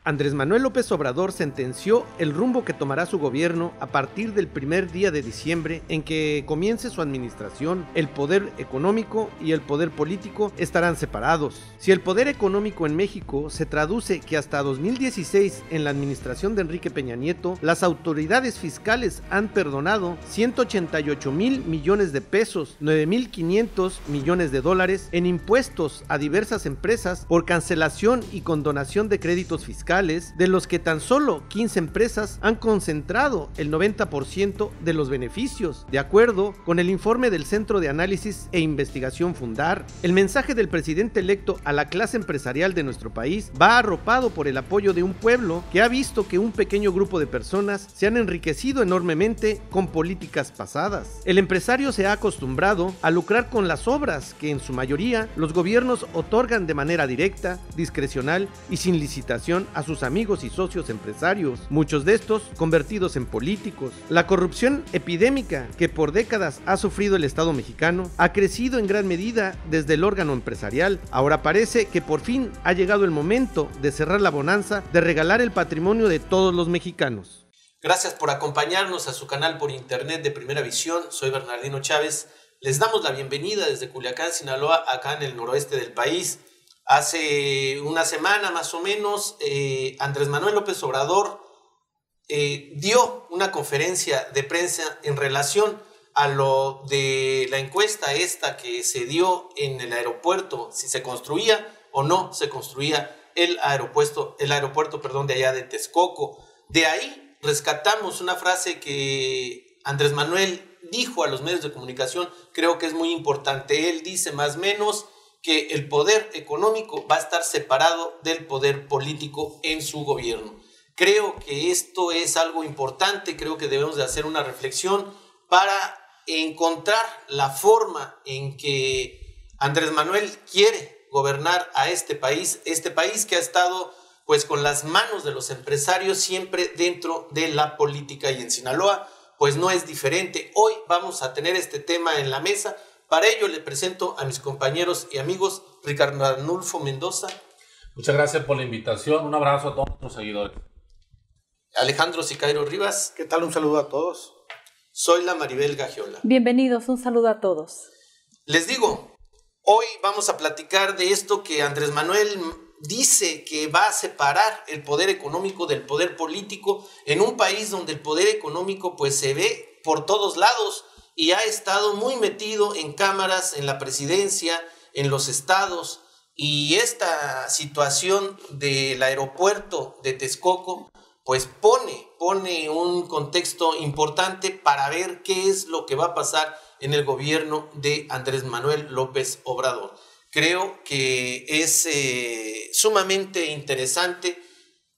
Andrés Manuel López Obrador sentenció el rumbo que tomará su gobierno a partir del primer día de diciembre en que comience su administración. El poder económico y el poder político estarán separados. Si el poder económico en México se traduce que hasta 2016, en la administración de Enrique Peña Nieto, las autoridades fiscales han perdonado 188,000 millones de pesos, 9,500 millones de dólares en impuestos a diversas empresas por cancelación y condonación de créditos fiscales, de los que tan solo 15 empresas han concentrado el 90% de los beneficios, de acuerdo con el informe del Centro de Análisis e Investigación Fundar. El mensaje del presidente electo a la clase empresarial de nuestro país va arropado por el apoyo de un pueblo que ha visto que un pequeño grupo de personas se han enriquecido enormemente con políticas pasadas. El empresario se ha acostumbrado a lucrar con las obras que en su mayoría los gobiernos otorgan de manera directa, discrecional y sin licitación a sus amigos y socios empresarios, muchos de estos convertidos en políticos. La corrupción epidémica que por décadas ha sufrido el Estado mexicano ha crecido en gran medida desde el órgano empresarial. Ahora parece que por fin ha llegado el momento de cerrar la bonanza, de regalar el patrimonio de todos los mexicanos. Gracias por acompañarnos a su canal por internet de Primera Visión. Soy Bernardino Chávez. Les damos la bienvenida desde Culiacán, Sinaloa, acá en el noroeste del país. Hace una semana más o menos, Andrés Manuel López Obrador dio una conferencia de prensa en relación a lo de la encuesta esta que se dio en el aeropuerto, si se construía o no se construía el aeropuerto de allá de Texcoco. De ahí rescatamos una frase que Andrés Manuel dijo a los medios de comunicación, creo que es muy importante. Él dice más o menos que el poder económico va a estar separado del poder político en su gobierno. Creo que esto es algo importante, creo que debemos de hacer una reflexión para encontrar la forma en que Andrés Manuel quiere gobernar a este país que ha estado pues con las manos de los empresarios siempre dentro de la política, y en Sinaloa pues no es diferente. Hoy vamos a tener este tema en la mesa. Para ello le presento a mis compañeros y amigos, Ricardo Arnulfo Mendoza. Muchas gracias por la invitación. Un abrazo a todos nuestros seguidores. Alejandro Sicairo Rivas. ¿Qué tal? Un saludo a todos. Soy la Maribel Gagiola. Bienvenidos, un saludo a todos. Les digo, hoy vamos a platicar de esto que Andrés Manuel dice que va a separar el poder económico del poder político en un país donde el poder económico pues se ve por todos lados y ha estado muy metido en cámaras, en la presidencia, en los estados, y esta situación del aeropuerto de Texcoco pues pone un contexto importante para ver qué es lo que va a pasar en el gobierno de Andrés Manuel López Obrador. Creo que es sumamente interesante,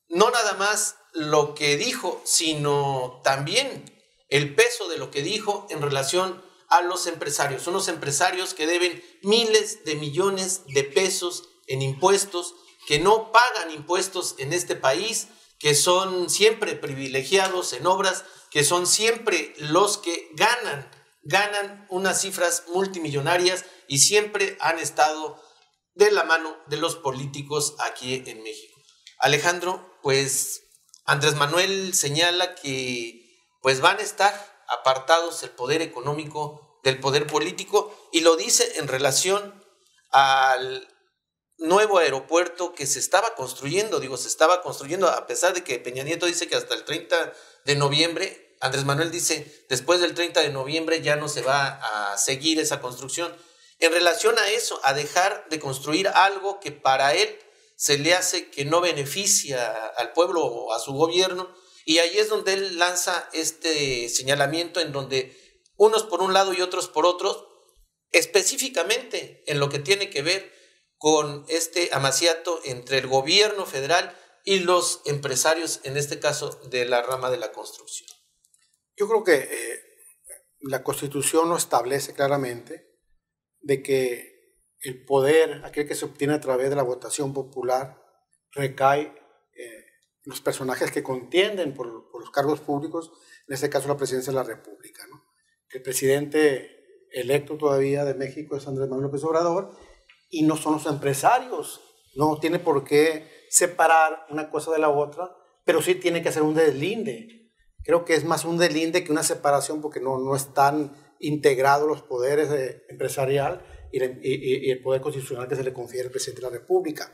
no nada más lo que dijo, sino también el peso de lo que dijo en relación a los empresarios. Unos empresarios que deben miles de millones de pesos en impuestos, que no pagan impuestos en este país, que son siempre privilegiados en obras, que son siempre los que ganan unas cifras multimillonarias y siempre han estado de la mano de los políticos aquí en México. Alejandro, pues Andrés Manuel señala que pues van a estar apartados el poder económico del poder político, y lo dice en relación al nuevo aeropuerto que se estaba construyendo. Se estaba construyendo a pesar de que Peña Nieto dice que hasta el 30 de noviembre, Andrés Manuel dice después del 30 de noviembre ya no se va a seguir esa construcción. En relación a eso, a dejar de construir algo que para él se le hace que no beneficia al pueblo o a su gobierno. Y ahí es donde él lanza este señalamiento en donde unos por un lado y otros por otros, específicamente en lo que tiene que ver con este amaciato entre el gobierno federal y los empresarios, en este caso de la rama de la construcción. Yo creo que la Constitución lo establece claramente, de que el poder, aquel que se obtiene a través de la votación popular, recae los personajes que contienden por los cargos públicos, en este caso la presidencia de la República, ¿no? El presidente electo todavía de México es Andrés Manuel López Obrador, y no son los empresarios no tiene por qué separar una cosa de la otra, pero sí tiene que hacer un deslinde. Creo que es más un deslinde que una separación, porque no están integrados los poderes empresarial y el poder constitucional que se le confiere al presidente de la República.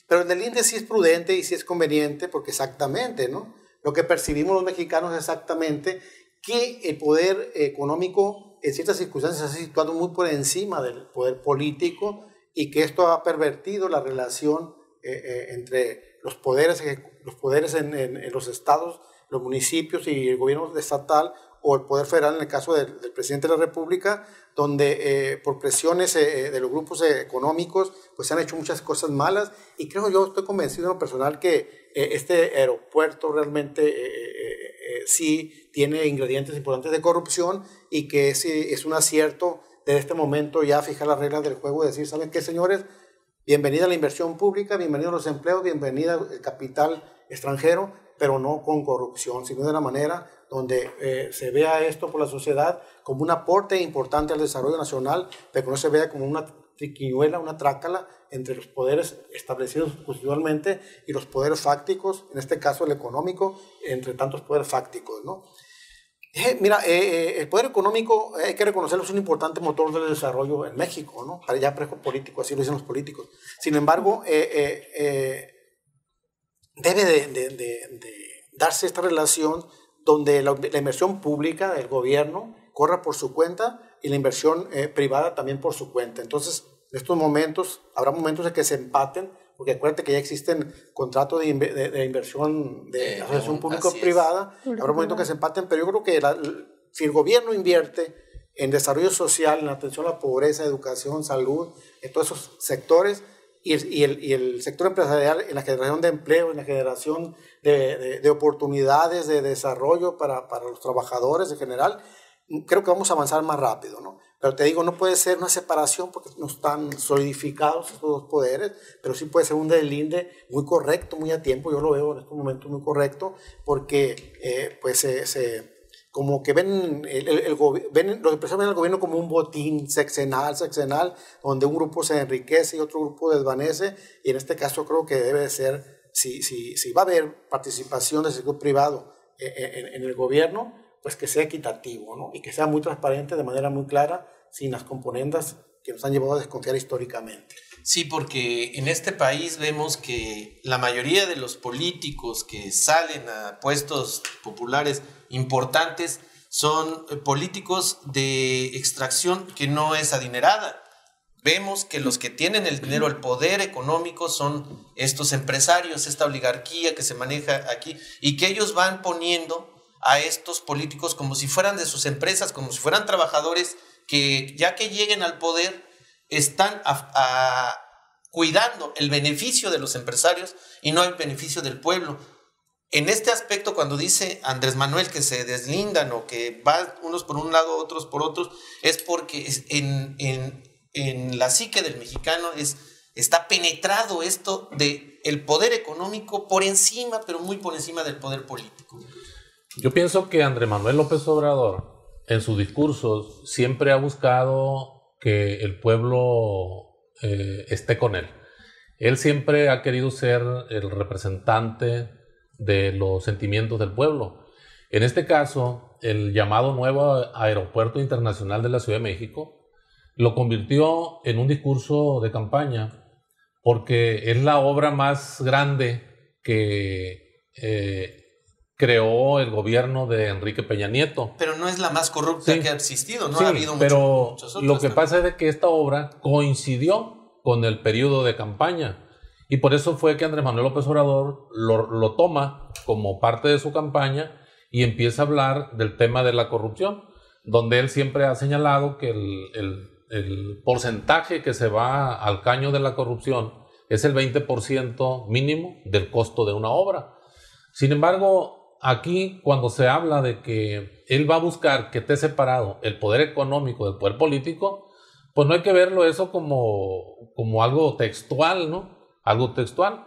Pero el deslinde sí es prudente y sí es conveniente, porque exactamente, ¿no? Lo que percibimos los mexicanos es exactamente que el poder económico en ciertas circunstancias se ha situado muy por encima del poder político, y que esto ha pervertido la relación entre los poderes en los estados, los municipios y el gobierno estatal, o el poder federal en el caso del presidente de la República, donde por presiones de los grupos económicos pues se han hecho muchas cosas malas. Y creo, yo estoy convencido en lo personal que este aeropuerto realmente sí tiene ingredientes importantes de corrupción, y que es un acierto de este momento ya fijar las reglas del juego y decir, ¿saben qué, señores? Bienvenida la inversión pública, bienvenidos los empleos, bienvenida el capital extranjero, pero no con corrupción, sino de una manera donde se vea esto por la sociedad como un aporte importante al desarrollo nacional, pero que no se vea como una triquiñuela, una trácala entre los poderes establecidos constitucionalmente y los poderes fácticos, en este caso el económico, entre tantos poderes fácticos, ¿no? Mira, el poder económico, hay que reconocerlo, es un importante motor del desarrollo en México, ¿no? Ya prejo político, así lo dicen los políticos. Sin embargo, debe de darse esta relación donde la inversión pública del gobierno corra por su cuenta y la inversión privada también por su cuenta. Entonces, en estos momentos, habrá momentos en que se empaten, porque acuérdate que ya existen contratos de inversión de asociación público-privada, habrá momentos que se empaten, pero yo creo que si el gobierno invierte en desarrollo social, en atención a la pobreza, educación, salud, en todos esos sectores, y el sector empresarial en la generación de empleo, en la generación de oportunidades de desarrollo para los trabajadores en general, creo que vamos a avanzar más rápido, ¿no? Pero te digo, no puede ser una separación porque no están solidificados estos dos poderes, pero sí puede ser un deslinde muy correcto, muy a tiempo. Yo lo veo en estos momentos muy correcto, porque como que ven los empresarios ven al gobierno como un botín sexenal, donde un grupo se enriquece y otro grupo desvanece, y en este caso creo que debe ser, si va a haber participación del sector privado en el gobierno, pues que sea equitativo, ¿no? Y que sea muy transparente de manera muy clara, sin las componendas que nos han llevado a desconfiar históricamente. Sí, porque en este país vemos que la mayoría de los políticos que salen a puestos populares importantes son políticos de extracción que no es adinerada. Vemos que los que tienen el dinero, el poder económico, son estos empresarios, esta oligarquía que se maneja aquí, y que ellos van poniendo a estos políticos como si fueran de sus empresas, como si fueran trabajadores que ya que lleguen al poder están cuidando el beneficio de los empresarios y no el beneficio del pueblo. En este aspecto, cuando dice Andrés Manuel que se deslindan o que van unos por un lado, otros por otros, es porque en la psique del mexicano está penetrado esto de el poder económico por encima, pero muy por encima del poder político. Yo pienso que Andrés Manuel López Obrador, en sus discursos, siempre ha buscado que el pueblo esté con él. Él siempre ha querido ser el representante de los sentimientos del pueblo. En este caso, el llamado nuevo Aeropuerto Internacional de la Ciudad de México lo convirtió en un discurso de campaña, porque es la obra más grande que creó el gobierno de Enrique Peña Nieto. Pero no es la más corrupta que ha existido, ¿no? Sí, ha habido pero muchos otros, lo que ¿no? pasa es de que esta obra coincidió con el periodo de campaña, y por eso fue que Andrés Manuel López Obrador lo toma como parte de su campaña y empieza a hablar del tema de la corrupción, donde él siempre ha señalado que el porcentaje que se va al caño de la corrupción es el 20% mínimo del costo de una obra. Sin embargo, aquí, cuando se habla de que él va a buscar que esté separado el poder económico del poder político, pues no hay que verlo eso como algo textual, ¿no? Algo textual.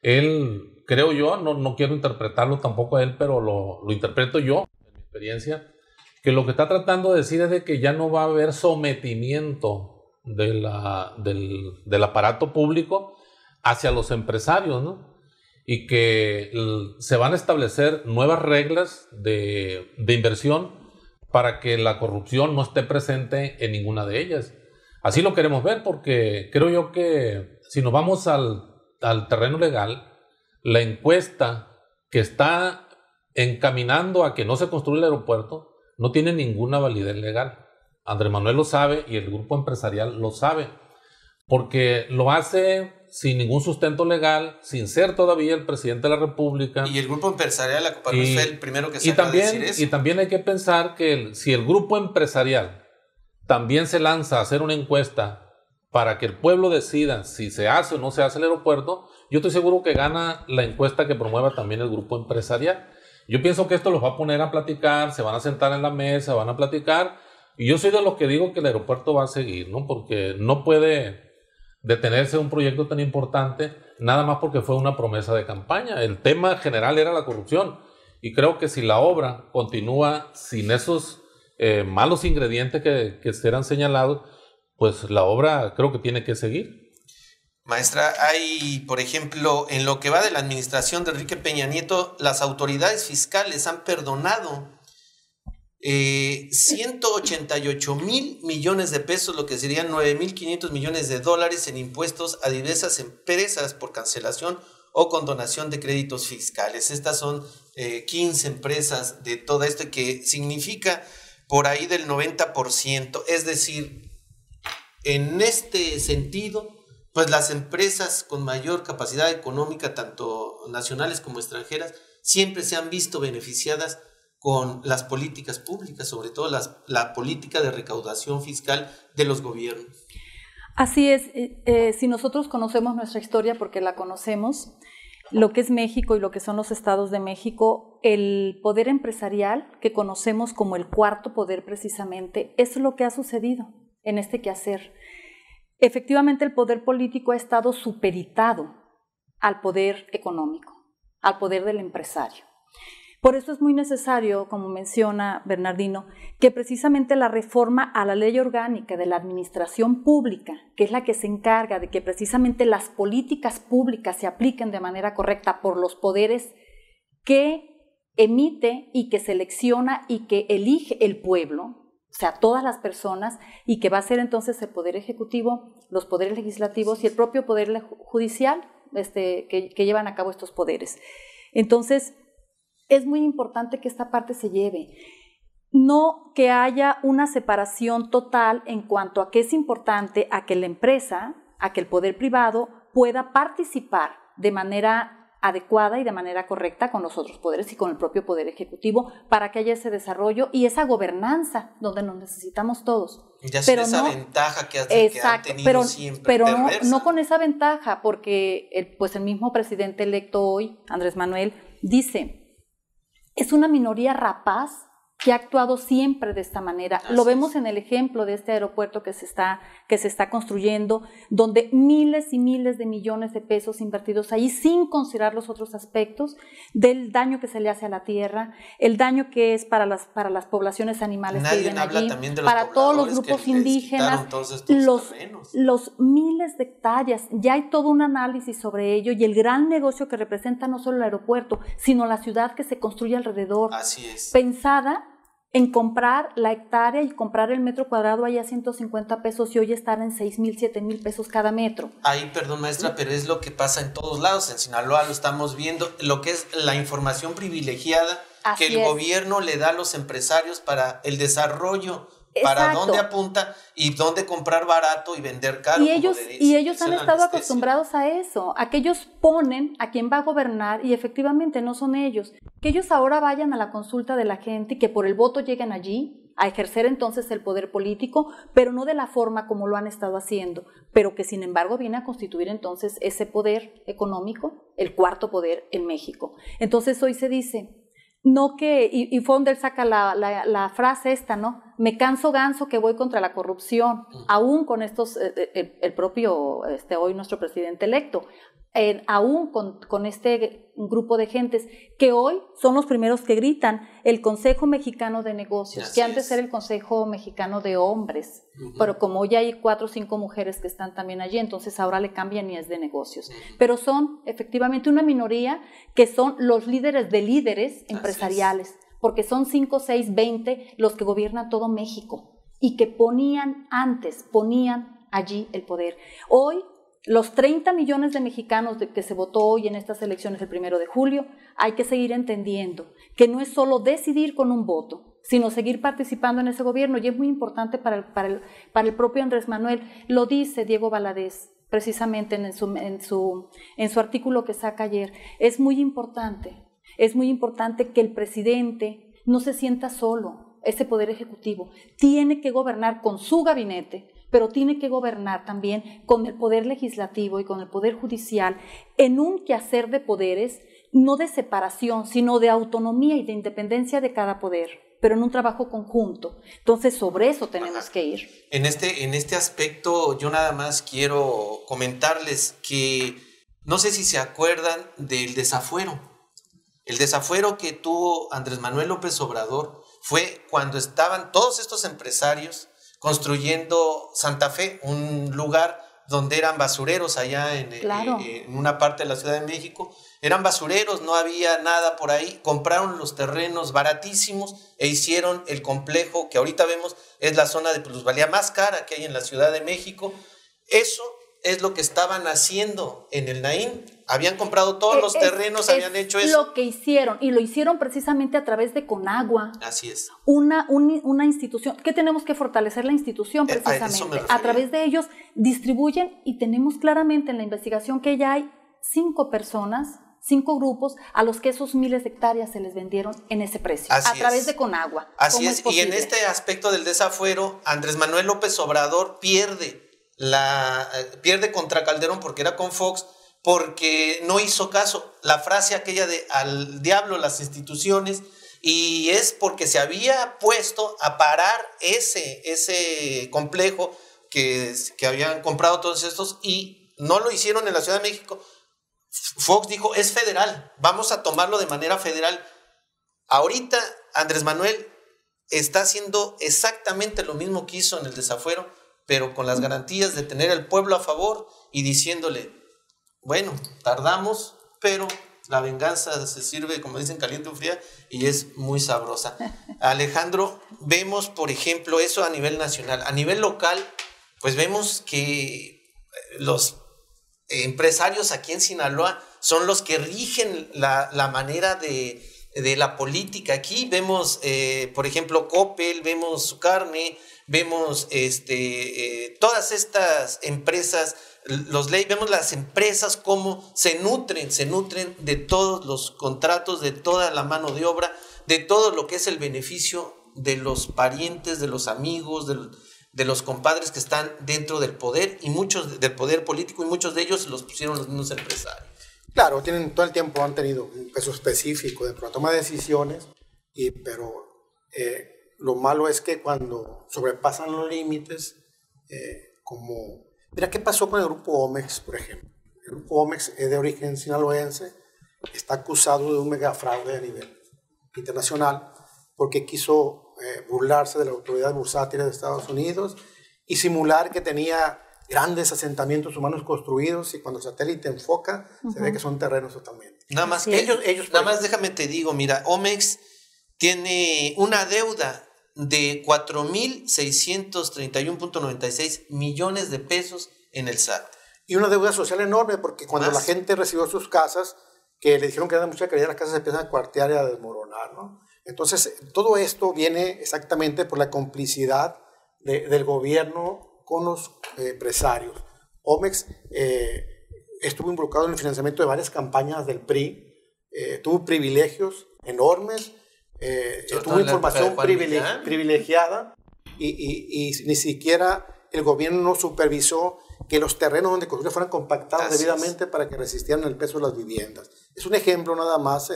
Él, creo yo, no quiero interpretarlo tampoco a él, pero lo interpreto yo, en mi experiencia, que lo que está tratando de decir es de que ya no va a haber sometimiento del aparato público hacia los empresarios, ¿no? Y que se van a establecer nuevas reglas de inversión para que la corrupción no esté presente en ninguna de ellas. Así lo queremos ver, porque creo yo que si nos vamos al terreno legal, la encuesta que está encaminando a que no se construya el aeropuerto no tiene ninguna validez legal. Andrés Manuel lo sabe y el grupo empresarial lo sabe, porque lo hace sin ningún sustento legal, sin ser todavía el presidente de la República. Y el grupo empresarial, la Coparmex, fue el primero que salió a decir eso. Y también hay que pensar que si el grupo empresarial también se lanza a hacer una encuesta para que el pueblo decida si se hace o no se hace el aeropuerto, yo estoy seguro que gana la encuesta que promueva también el grupo empresarial. Yo pienso que esto los va a poner a platicar, se van a sentar en la mesa, van a platicar, y yo soy de los que digo que el aeropuerto va a seguir, ¿no? Porque no puede detenerse un proyecto tan importante nada más porque fue una promesa de campaña. El tema general era la corrupción, y creo que si la obra continúa sin esos malos ingredientes que serán señalados, pues la obra creo que tiene que seguir. Maestra, hay, por ejemplo, en lo que va de la administración de Enrique Peña Nieto, las autoridades fiscales han perdonado 188,000 millones de pesos, lo que serían 9,500 millones de dólares en impuestos a diversas empresas por cancelación o condonación de créditos fiscales. Estas son 15 empresas de todo esto, que significa por ahí del 90%. Es decir, en este sentido, pues las empresas con mayor capacidad económica, tanto nacionales como extranjeras, siempre se han visto beneficiadas con las políticas públicas, sobre todo la política de recaudación fiscal de los gobiernos. Así es, si nosotros conocemos nuestra historia, porque la conocemos, lo que es México y lo que son los estados de México, el poder empresarial que conocemos como el cuarto poder precisamente, es lo que ha sucedido en este quehacer. Efectivamente, el poder político ha estado supeditado al poder económico, al poder del empresario. Por eso es muy necesario, como menciona Bernardino, que precisamente la reforma a la ley orgánica de la administración pública, que es la que se encarga de que precisamente las políticas públicas se apliquen de manera correcta por los poderes que emite y que selecciona y que elige el pueblo, o sea, todas las personas, y que va a ser entonces el Poder Ejecutivo, los poderes legislativos y el propio Poder Judicial que llevan a cabo estos poderes. Entonces, es muy importante que esta parte se lleve. No que haya una separación total en cuanto a que es importante a que la empresa, a que el poder privado pueda participar de manera adecuada y de manera correcta con los otros poderes y con el propio Poder Ejecutivo para que haya ese desarrollo y esa gobernanza donde nos necesitamos todos. Ya sin esa ventaja que han tenido siempre. Pero no con esa ventaja, porque el mismo presidente electo hoy, Andrés Manuel, dice, es una minoría rapaz que ha actuado siempre de esta manera. Lo vemos en el ejemplo de este aeropuerto que se está construyendo, donde miles y miles de millones de pesos invertidos ahí sin considerar los otros aspectos del daño que se le hace a la tierra, el daño que es para las poblaciones animales que viven allí, para todos los grupos indígenas, los miles de hectáreas. Ya hay todo un análisis sobre ello y el gran negocio que representa no solo el aeropuerto, sino la ciudad que se construye alrededor. Así es. Pensada en comprar la hectárea y comprar el metro cuadrado allá a 150 pesos y hoy están en 6,000, 7,000 pesos cada metro. Ahí, perdón maestra, pero es lo que pasa en todos lados. En Sinaloa lo estamos viendo, lo que es la información privilegiada que el gobierno le da a los empresarios para el desarrollo, para dónde apunta y dónde comprar barato y vender caro. Y ellos han estado acostumbrados a eso, a que ellos ponen a quien va a gobernar y efectivamente no son ellos. Que ellos ahora vayan a la consulta de la gente y que por el voto lleguen allí a ejercer entonces el poder político, pero no de la forma como lo han estado haciendo, pero que sin embargo viene a constituir entonces ese poder económico, el cuarto poder en México. Entonces hoy se dice, no que, y fue donde él saca la frase esta, ¿no? me canso ganso que voy contra la corrupción, aún con estos, el propio, hoy nuestro presidente electo, aún con este grupo de gentes que hoy son los primeros que gritan el Consejo Mexicano de Negocios, que antes era el Consejo Mexicano de Hombres, pero como ya hay 4 o 5 mujeres que están también allí, entonces ahora le cambian y es de negocios. Pero son efectivamente una minoría que son los líderes de líderes empresariales, porque son 5, 6, 20 los que gobiernan todo México y que ponían allí el poder. Hoy, los 30 millones de mexicanos que se votó hoy en estas elecciones el 1 de julio, hay que seguir entendiendo que no es solo decidir con un voto, sino seguir participando en ese gobierno, y es muy importante para el propio Andrés Manuel. Lo dice Diego Valadez precisamente en su artículo que saca ayer. Es muy importante que el presidente no se sienta solo, ese poder ejecutivo. Tiene que gobernar con su gabinete, pero tiene que gobernar también con el poder legislativo y con el poder judicial en un quehacer de poderes, no de separación, sino de autonomía y de independencia de cada poder, pero en un trabajo conjunto. Entonces, sobre eso tenemos que ir. En este aspecto, yo nada más quiero comentarles que no sé si se acuerdan del desafuero. El desafuero que tuvo Andrés Manuel López Obrador fue cuando estaban todos estos empresarios construyendo Santa Fe, un lugar donde eran basureros allá en una parte de la Ciudad de México. Eran basureros, no había nada por ahí. Compraron los terrenos baratísimos e hicieron el complejo que ahorita vemos es la zona de plusvalía más cara que hay en la Ciudad de México. Eso es lo que estaban haciendo en el Naim. Habían comprado todos los terrenos, habían hecho eso. Lo que hicieron, y lo hicieron precisamente a través de Conagua. Así es. Una institución, que tenemos que fortalecer la institución precisamente. A través de ellos distribuyen, y tenemos claramente en la investigación que ya hay 5 personas, 5 grupos a los que esos miles de hectáreas se les vendieron en ese precio, a través de Conagua. Así es, y en este aspecto del desafuero, Andrés Manuel López Obrador pierde contra Calderón porque era con Fox, porque no hizo caso. La frase aquella de al diablo las instituciones, y es porque se había puesto a parar ese complejo que habían comprado todos estos, y no lo hicieron en la Ciudad de México. Fox dijo, es federal, vamos a tomarlo de manera federal. Ahorita Andrés Manuel está haciendo exactamente lo mismo que hizo en el desafuero, pero con las garantías de tener al pueblo a favor y diciéndole, bueno, tardamos, pero la venganza se sirve, como dicen, caliente o fría, y es muy sabrosa. Alejandro, vemos, por ejemplo, eso a nivel nacional. A nivel local, pues vemos que los empresarios aquí en Sinaloa son los que rigen la manera de la política. Aquí vemos, por ejemplo, Coppel, vemos Su Carne, vemos todas estas empresas, vemos las empresas cómo se nutren de todos los contratos, de toda la mano de obra, de todo lo que es el beneficio de los parientes, de los amigos, de los compadres que están dentro del poder, y muchos del poder político, y muchos de ellos los pusieron los mismos empresarios. Claro, todo el tiempo han tenido un peso específico de toma de decisiones, pero lo malo es que cuando sobrepasan los límites, mira qué pasó con el grupo Omex, por ejemplo. El grupo Omex es de origen sinaloense, está acusado de un megafraude a nivel internacional porque quiso burlarse de la autoridad bursátil de Estados Unidos y simular que tenía grandes asentamientos humanos construidos, y cuando el satélite enfoca, se ve que son terrenos totalmente. Nada más, déjame te digo, mira, Omex tiene una deuda de 4,631.96 millones de pesos en el SAT. Y una deuda social enorme, porque cuando la gente recibió sus casas, que le dijeron que eran de mucha calidad, las casas se empiezan a cuartear y a desmoronar, ¿no? Entonces, todo esto viene exactamente por la complicidad del gobierno con los empresarios. Omex estuvo involucrado en el financiamiento de varias campañas del PRI, tuvo privilegios enormes, tuvo información privilegiada, y ni siquiera el gobierno no supervisó que los terrenos donde construyeron fueran compactados debidamente para que resistieran el peso de las viviendas. Es un ejemplo nada más.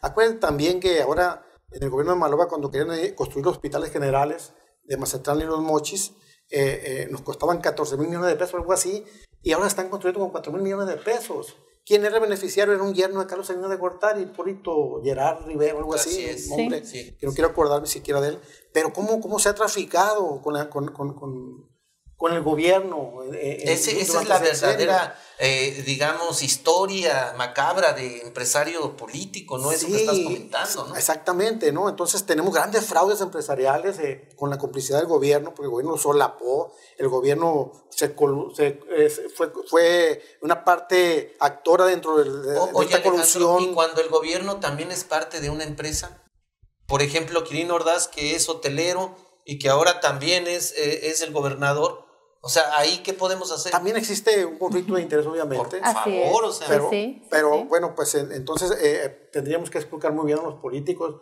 Acuérdense también que ahora en el gobierno de Maloba, cuando querían construir los hospitales generales de Mazatlán y Los Mochis, nos costaban 14,000 millones de pesos, algo así, y ahora están construyendo con 4,000 millones de pesos. ¿Quién era el beneficiario? Era un yerno de Carlos Salinas de Gortari, Hipólito Gerard Rivera, algo así, un hombre que no quiero acordarme siquiera de él. Pero ¿cómo se ha traficado con el gobierno? Esa es la verdadera, digamos, historia macabra de empresario político, ¿no? Eso que estás comentando, ¿no? Exactamente, ¿no? Entonces tenemos grandes fraudes empresariales con la complicidad del gobierno, porque el gobierno solapó, el gobierno fue una parte actora dentro de esta corrupción. Y cuando el gobierno también es parte de una empresa, por ejemplo, Quirino Ordaz, que es hotelero y que ahora también es el gobernador. O sea, ¿ahí qué podemos hacer? También existe un conflicto de interés, obviamente. Por favor, o sea. Pero bueno, pues entonces tendríamos que explicar muy bien a los políticos,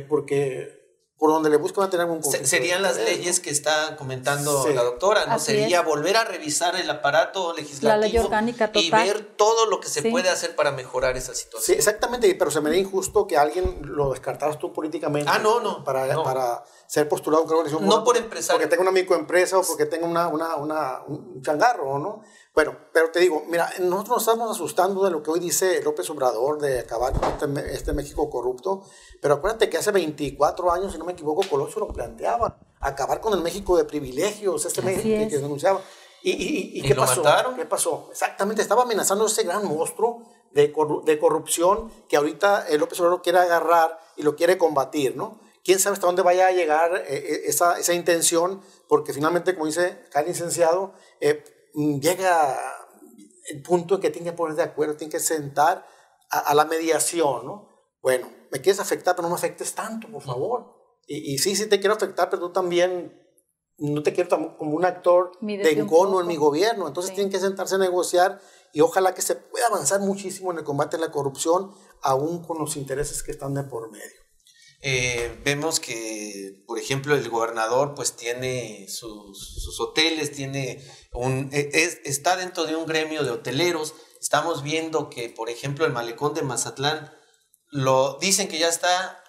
porque por donde le buscan a tener un conflicto. Serían las leyes, ¿no?, que está comentando la doctora, ¿no? Sería volver a revisar el aparato legislativo, la ley orgánica total, y ver todo lo que se puede hacer para mejorar esa situación. Sí, exactamente, pero se me haría injusto que alguien lo descartaras tú políticamente. Para ser postulado a un cargo de elección. No por empresario. Porque tenga una microempresa o porque tenga un changarro, ¿no? Bueno, pero te digo, mira, nosotros nos estamos asustando de lo que hoy dice López Obrador, de acabar con este México corrupto, pero acuérdate que hace 24 años, si no me equivoco, Colosio lo planteaba, acabar con el México de privilegios, México que denunciaba. ¿Y qué pasó? Mataron. ¿Qué pasó? Exactamente, estaba amenazando ese gran monstruo de corrupción que ahorita López Obrador quiere agarrar y lo quiere combatir, ¿no? Quién sabe hasta dónde vaya a llegar esa intención, porque finalmente, como dice acá el licenciado, llega el punto en que tiene que poner de acuerdo, tiene que sentar a la mediación, ¿no? Bueno, me quieres afectar, pero no me afectes tanto, por favor. Y sí te quiero afectar, pero tú también no te quiero como un actor de encono en mi gobierno. Entonces tienen que sentarse a negociar y ojalá que se pueda avanzar muchísimo en el combate a la corrupción, aún con los intereses que están de por medio. Vemos que, por ejemplo, el gobernador pues tiene sus hoteles, está dentro de un gremio de hoteleros. Estamos viendo que, por ejemplo, el malecón de Mazatlán, dicen que ya está,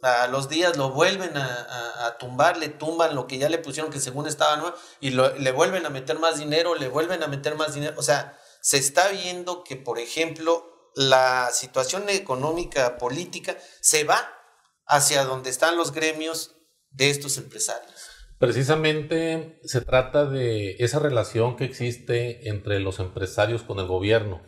a los días lo vuelven a tumbar, le tumban lo que ya le pusieron, que según estaba nuevo, y le vuelven a meter más dinero, O sea, se está viendo que, por ejemplo, la situación económica, política, se va hacia donde están los gremios de estos empresarios. Precisamente se trata de esa relación que existe entre los empresarios con el gobierno.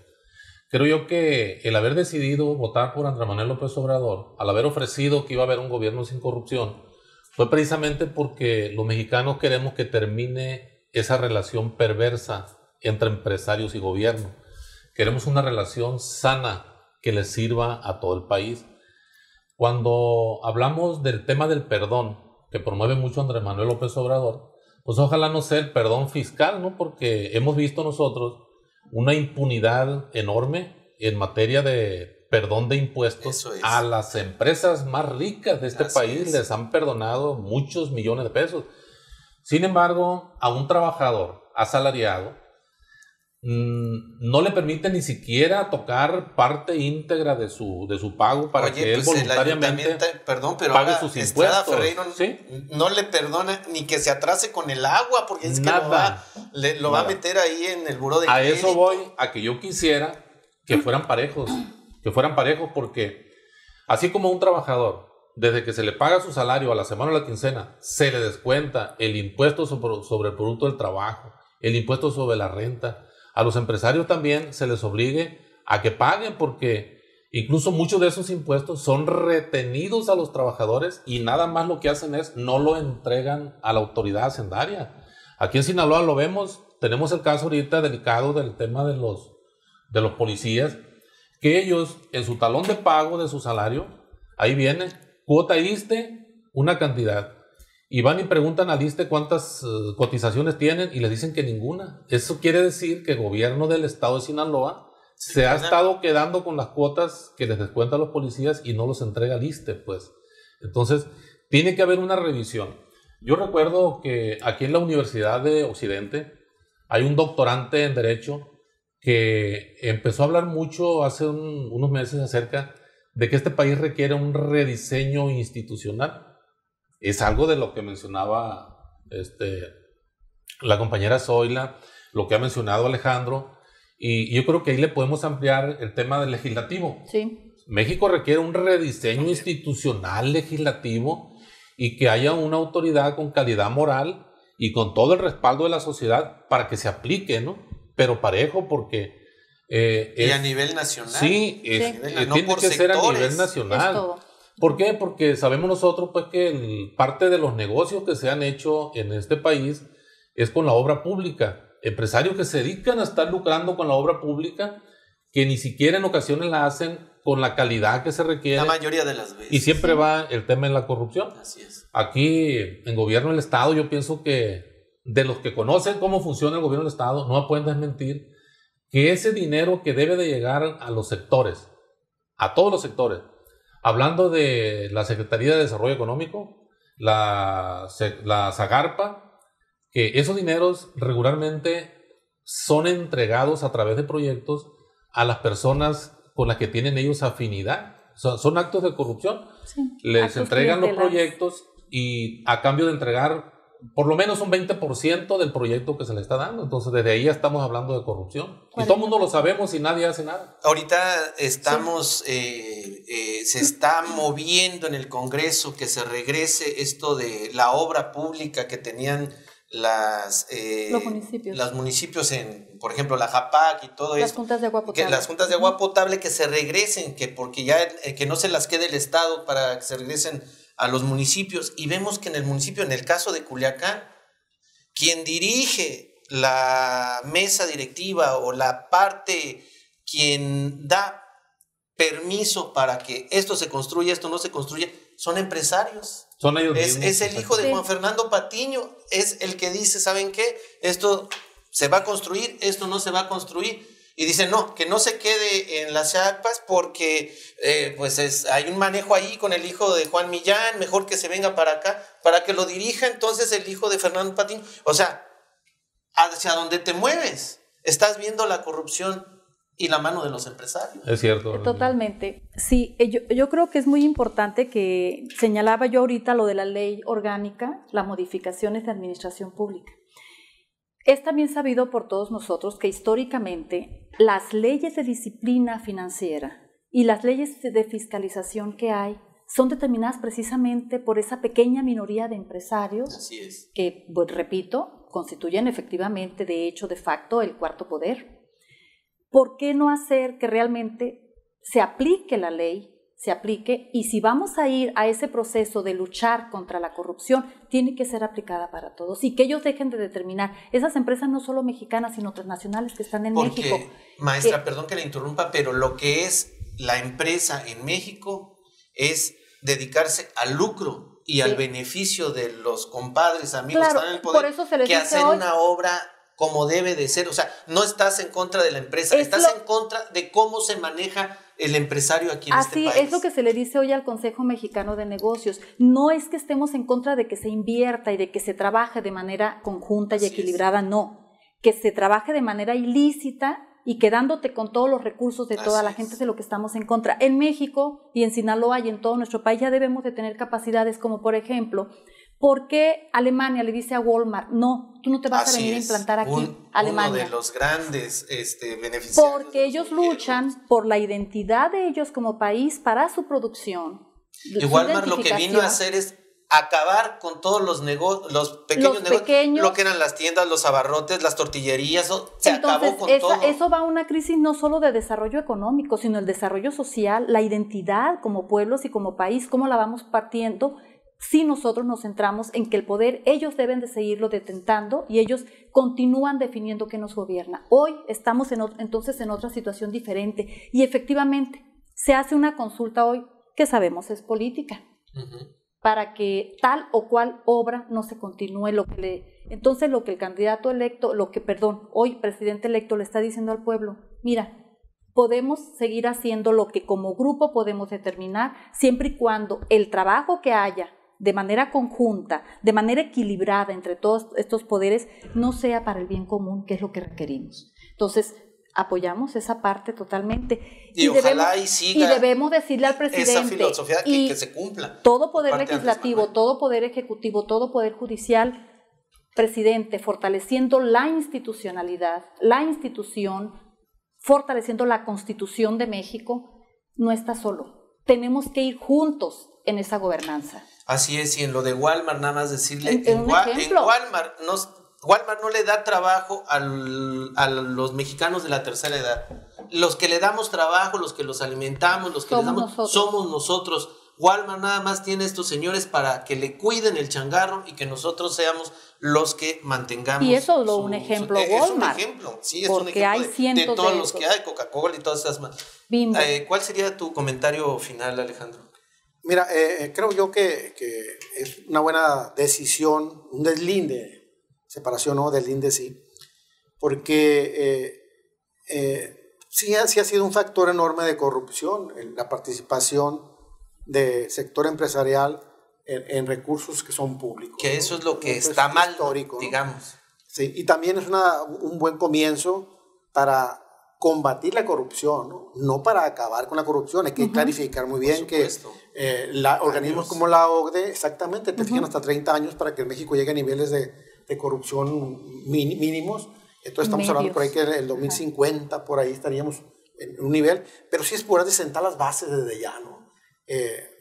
Creo yo que el haber decidido votar por Andrés Manuel López Obrador, al haber ofrecido que iba a haber un gobierno sin corrupción, fue precisamente porque los mexicanos queremos que termine esa relación perversa entre empresarios y gobierno. Queremos una relación sana que le sirva a todo el país. Cuando hablamos del tema del perdón, que promueve mucho Andrés Manuel López Obrador, pues ojalá no sea el perdón fiscal, ¿no? Porque hemos visto nosotros una impunidad enorme en materia de perdón de impuestos. A las empresas más ricas de este país les han perdonado muchos millones de pesos. Sin embargo, a un trabajador asalariado no le permite ni siquiera tocar parte íntegra de su pago para que él voluntariamente pague sus impuestos. Ferreiro, ¿sí?, no le perdona ni que se atrase con el agua, porque es que lo va a meter ahí en el buró de crédito. A eso voy, a que yo quisiera que fueran parejos, porque así como un trabajador, desde que se le paga su salario a la semana o a la quincena, se le descuenta el impuesto sobre el producto del trabajo, el impuesto sobre la renta, a los empresarios también se les obligue a que paguen, porque incluso muchos de esos impuestos son retenidos a los trabajadores y nada más lo que hacen es no lo entregan a la autoridad hacendaria. Aquí en Sinaloa lo vemos, tenemos el caso ahorita delicado del tema de los policías, que ellos en su talón de pago de su salario, ahí viene, cuota ISSSTE, una cantidad. Y van y preguntan al ISSSTE cuántas cotizaciones tienen y les dicen que ninguna. Eso quiere decir que el gobierno del estado de Sinaloa se ha estado quedando con las cuotas que les descuentan a los policías y no los entrega al ISSSTE, pues. Entonces, tiene que haber una revisión. Yo recuerdo que aquí en la Universidad de Occidente hay un doctorante en Derecho que empezó a hablar mucho hace unos meses acerca de que este país requiere un rediseño institucional. Es algo de lo que mencionaba la compañera Zoila, lo que ha mencionado Alejandro, y yo creo que ahí le podemos ampliar el tema del legislativo. Sí. México requiere un rediseño institucional legislativo y que haya una autoridad con calidad moral y con todo el respaldo de la sociedad para que se aplique, ¿no? Pero parejo, porque... y a nivel nacional. Sí, no tiene por que ser a sectores. nivel nacional. Es todo. ¿Por qué? Porque sabemos nosotros pues, que parte de los negocios que se han hecho en este país es con la obra pública. Empresarios que se dedican a estar lucrando con la obra pública, que ni siquiera en ocasiones la hacen con la calidad que se requiere. La mayoría de las veces. Y siempre va el tema de la corrupción. Así es. Aquí, en gobierno del Estado, yo pienso que de los que conocen cómo funciona el gobierno del Estado, no me pueden desmentir que ese dinero que debe de llegar a los sectores, a todos los sectores, hablando de la Secretaría de Desarrollo Económico, la Zagarpa, que esos dineros regularmente son entregados a través de proyectos a las personas con las que tienen ellos afinidad. Son actos de corrupción. Sí, les entregan los proyectos y a cambio de entregar por lo menos un 20% del proyecto que se le está dando. Entonces, desde ahí ya estamos hablando de corrupción. Y todo el mundo lo sabemos y nadie hace nada. Ahorita estamos, se está moviendo en el Congreso que se regrese esto de la obra pública que tenían los municipios en, por ejemplo, la JAPAC y todo eso. Las juntas de agua potable. Las juntas de agua potable que se regresen, porque ya que no se las quede el Estado para que se regresen a los municipios. Y vemos que en el municipio, en el caso de Culiacán, quien dirige la mesa directiva o la parte, quien da permiso para que esto se construya, esto no se construya, son empresarios. Son ellos mismos. Es el hijo de Juan Fernando Patiño, es el que dice, ¿saben qué? Esto se va a construir, esto no se va a construir. Y dice, no, que no se quede en las chapas porque hay un manejo ahí con el hijo de Juan Millán, mejor que se venga para acá, para que lo dirija entonces el hijo de Fernando Patiño. O sea, hacia donde te mueves, estás viendo la corrupción y la mano de los empresarios. Es cierto. Totalmente. Sí, yo creo que es muy importante que señalaba yo ahorita lo de la ley orgánica, las modificaciones de administración pública. Es también sabido por todos nosotros que históricamente las leyes de disciplina financiera y las leyes de fiscalización que hay son determinadas precisamente por esa pequeña minoría de empresarios. Así es. Que, pues, repito, constituyen efectivamente, de hecho, de facto, el cuarto poder. ¿Por qué no hacer que realmente se aplique la ley? Se aplique, y si vamos a ir a ese proceso de luchar contra la corrupción, tiene que ser aplicada para todos y que ellos dejen de determinar, esas empresas no solo mexicanas sino transnacionales que están en México. Maestra, perdón que le interrumpa, pero lo que es la empresa en México es dedicarse al lucro y al beneficio de los compadres, amigos que están en el poder, por eso se les que dice hacer una obra como debe de ser. O sea, no estás en contra de la empresa, estás en contra de cómo se maneja el empresario aquí en este país. Así es lo que se le dice hoy al Consejo Mexicano de Negocios. No es que estemos en contra de que se invierta y de que se trabaje de manera conjunta y equilibrada, no. Que se trabaje de manera ilícita y quedándote con todos los recursos de toda la gente, de lo que estamos en contra. En México y en Sinaloa y en todo nuestro país ya debemos de tener capacidades como, por ejemplo, ¿por qué Alemania le dice a Walmart, no, tú no te vas a venir a implantar aquí, Alemania? Uno de los grandes beneficiarios. Porque ellos luchan por la identidad de ellos como país para su producción. Y Walmart lo que vino a hacer es acabar con todos los pequeños negocios, lo que eran las tiendas, los abarrotes, las tortillerías, acabó con todo. Eso va a una crisis no solo de desarrollo económico, sino el desarrollo social, la identidad como pueblos y como país, cómo la vamos partiendo si nosotros nos centramos en que el poder ellos deben de seguirlo detentando y ellos continúan definiendo qué nos gobierna. Hoy estamos entonces en otra situación diferente y efectivamente se hace una consulta hoy que sabemos es política. Para que tal o cual obra no se continúe, entonces lo que el candidato electo, hoy presidente electo le está diciendo al pueblo, mira, podemos seguir haciendo lo que como grupo podemos determinar, siempre y cuando el trabajo que haya de manera conjunta, de manera equilibrada entre todos estos poderes, no sea para el bien común, que es lo que requerimos. Entonces, apoyamos esa parte totalmente. Y ojalá y siga y debemos decirle al presidente esa filosofía que se cumpla. Todo poder legislativo, todo poder ejecutivo, todo poder judicial, presidente, fortaleciendo la institucionalidad, la institución, fortaleciendo la Constitución de México, no está solo. Tenemos que ir juntos en esa gobernanza. Así es, y en lo de Walmart, nada más decirle, en Walmart no le da trabajo a los mexicanos de la tercera edad. Los que le damos trabajo, los que los alimentamos, los que les damos, somos nosotros. Walmart nada más tiene estos señores para que le cuiden el changarro y que nosotros seamos los que mantengamos. Y eso es un ejemplo Walmart. Es un ejemplo, sí, es un ejemplo de todos los que hay, Coca-Cola y todas esas más. ¿Cuál sería tu comentario final, Alejandro? Mira, creo yo que es una buena decisión, un deslinde, separación, ¿no? Deslinde sí, porque sí ha sido un factor enorme de corrupción en la participación del sector empresarial en recursos que son públicos. Que eso es lo que está mal, histórico, digamos. ¿no? Sí, y también es un buen comienzo para combatir la corrupción, no para acabar con la corrupción. Hay que clarificar muy bien que organismos como la OCDE, exactamente, te fijan hasta 30 años para que México llegue a niveles de corrupción mínimos. Entonces estamos hablando por ahí que en el 2050, por ahí estaríamos en un nivel, pero sí es por de sentar las bases desde ya, ¿no?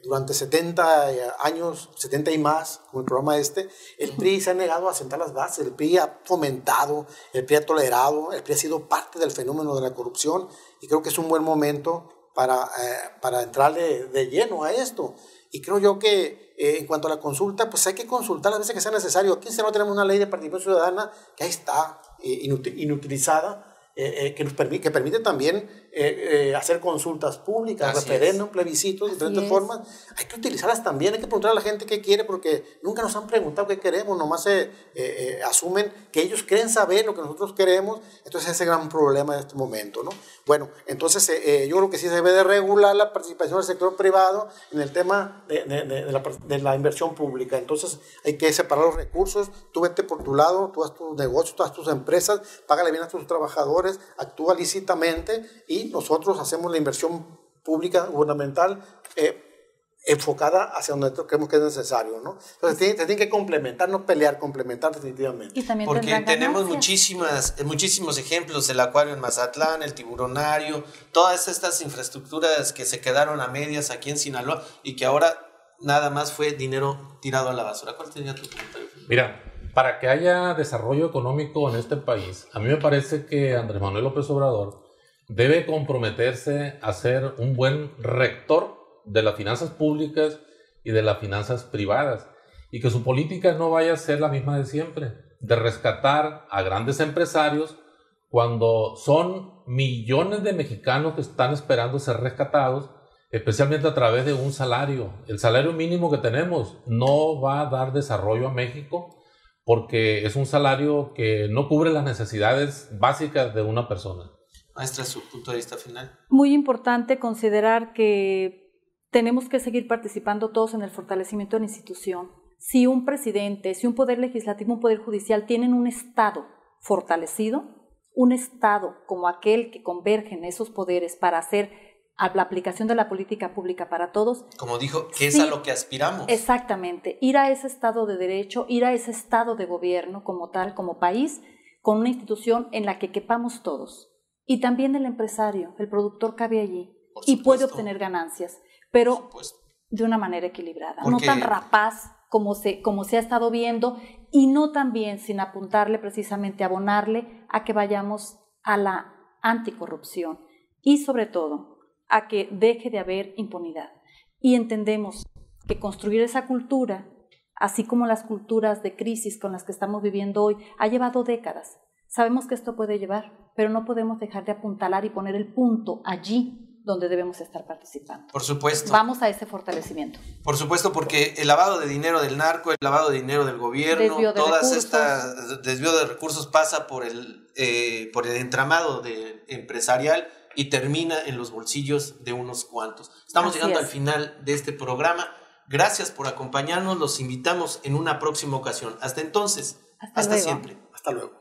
Durante 70 años, 70 y más, con el programa el PRI se ha negado a sentar las bases, el PRI ha fomentado, el PRI ha tolerado, el PRI ha sido parte del fenómeno de la corrupción, y creo que es un buen momento para entrarle de lleno a esto. Y creo yo que en cuanto a la consulta, pues hay que consultar las veces que sea necesario. Aquí no tenemos una ley de participación ciudadana que ahí está, inutilizada, que permite también hacer consultas públicas, referéndum, plebiscitos, diferentes formas. Hay que utilizarlas también, hay que preguntar a la gente qué quiere, porque nunca nos han preguntado qué queremos, nomás asumen que ellos creen saber lo que nosotros queremos. Entonces ese es el gran problema de este momento, ¿no? Bueno, entonces yo creo que sí se debe de regular la participación del sector privado en el tema de la inversión pública. Entonces hay que separar los recursos, tú vete por tu lado, tú haz tus negocios, tú haz tus empresas, págale bien a tus trabajadores, actúa lícitamente, y nosotros hacemos la inversión pública gubernamental enfocada hacia donde creemos que es necesario, ¿no? Entonces te tienen que complementar, no pelear, complementar definitivamente. Y también porque tenemos muchísimos ejemplos: el acuario en Mazatlán, el tiburonario, todas estas infraestructuras que se quedaron a medias aquí en Sinaloa y que ahora nada más fue dinero tirado a la basura. ¿Cuál sería tu comentario? Mira, para que haya desarrollo económico en este país, a mí me parece que Andrés Manuel López Obrador debe comprometerse a ser un buen rector de las finanzas públicas y de las finanzas privadas, y que su política no vaya a ser la misma de siempre, de rescatar a grandes empresarios cuando son millones de mexicanos que están esperando ser rescatados, especialmente a través de un salario. El salario mínimo que tenemos no va a dar desarrollo a México, porque es un salario que no cubre las necesidades básicas de una persona. Maestra, su punto de vista final. Muy importante considerar que tenemos que seguir participando todos en el fortalecimiento de la institución. Si un presidente, si un poder legislativo, un poder judicial tienen un Estado fortalecido, un Estado como aquel que converge en esos poderes para hacer la aplicación de la política pública para todos. Como dijo, que es a lo que aspiramos. Exactamente, ir a ese Estado de Derecho, ir a ese Estado de gobierno como tal, como país, con una institución en la que quepamos todos. Y también el empresario, el productor cabe allí y puede obtener ganancias, pero de una manera equilibrada, no tan rapaz como se ha estado viendo, y no también sin apuntarle precisamente, abonarle a que vayamos a la anticorrupción y sobre todo a que deje de haber impunidad. Y entendemos que construir esa cultura, así como las culturas de crisis con las que estamos viviendo hoy, ha llevado décadas. Sabemos que esto puede llevar, pero no podemos dejar de apuntalar y poner el punto allí donde debemos estar participando. Por supuesto. Vamos a ese fortalecimiento. Por supuesto, porque el lavado de dinero del narco, el lavado de dinero del gobierno, desvío de recursos pasa por el entramado empresarial y termina en los bolsillos de unos cuantos. Estamos llegando al final de este programa. Gracias por acompañarnos. Los invitamos en una próxima ocasión. Hasta entonces. Hasta siempre. Hasta luego.